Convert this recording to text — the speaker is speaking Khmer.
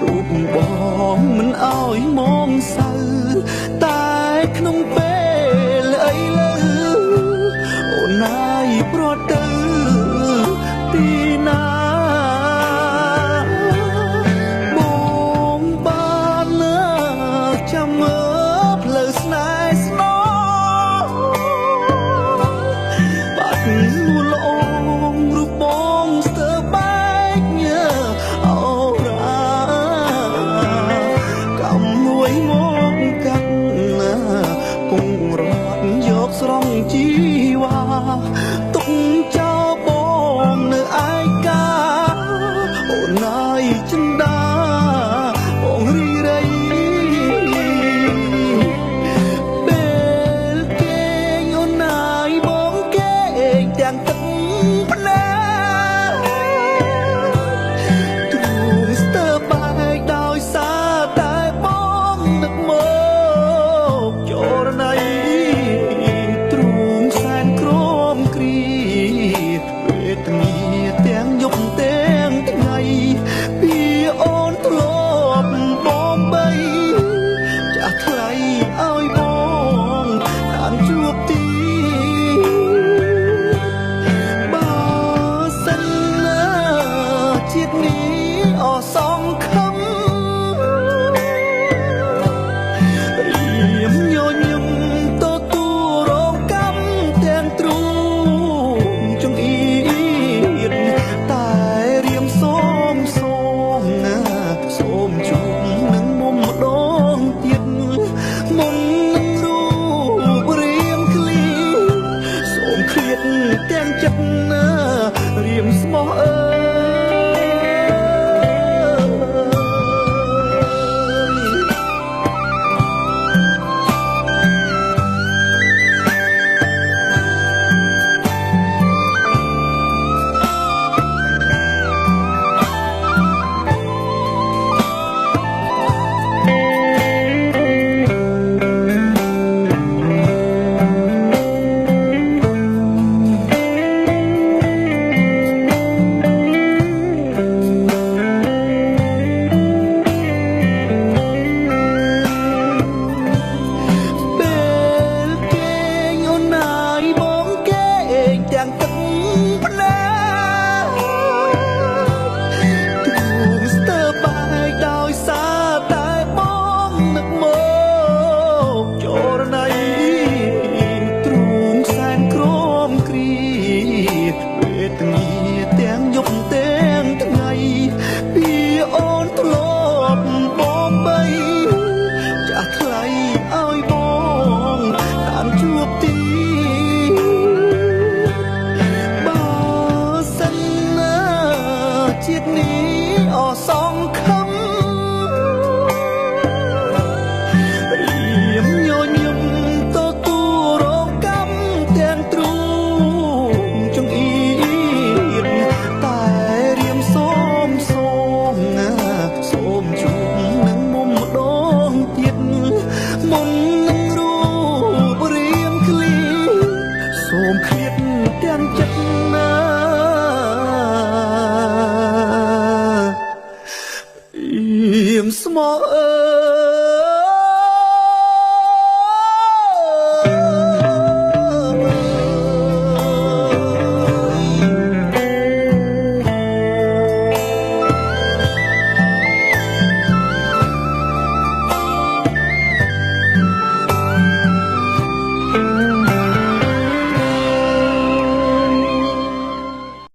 រូបបងមិនអោយមងសៅតែក្នុងពេលអីលើអូនណាយប្រត់ទៅទីណាបងបានចាំមើលផ្លូវស្នេហ៍ស្នងបាត់លួលអងរូបបងស្ទើរបែកអូស្រង់ជីវ៉ាទុកចោលបងនៅឯកាអូនណាយចិន្តាបងរីរៃពេលគេអូនណាយបងគេទាំងទឹកភ្នែកទ្រូងស្ទើរបែកដោយសារតែបងនឹកមកចរណៃទាំងយប់ទាំងថ្ងៃពីអូនធ្លាប់បងបីចាស់ថ្លៃឲ្យបងតាមជួបទីបើសិនជាតិនេះអសង្ឃឹមរៀមញញឹមទទួលរងកម្មទាំងទ្រូងចង្អៀតសូមជួបនឹងមុំម្ដងទៀតមុននឹងរូបរាងឃ្លីសូមឃ្លាតទាំងចិត្តរៀមស្មោះទាំងទឹកភ្នែកទ្រូងស្ទើរបែកដោយសារតែបងនឹកមកចរណៃទ្រូងសែនក្រមគ្រីវេទនាទាំងយប់ទាំងថ្ងៃពីអូនធ្លាប់បងបីចាស់ថ្លៃឲ្យបងតាមជួបទីជាតិនេះអសង្ឃឹមរៀមញញឹមទទួលរងកម្មទាំងទ្រូងចង្អៀតតែរៀមសូមជួបនឹងមុំម្ដងទៀតមុននឹងរូបរាងឃ្លីសូមឃ្លាតទាំងចិត្តស្មោះ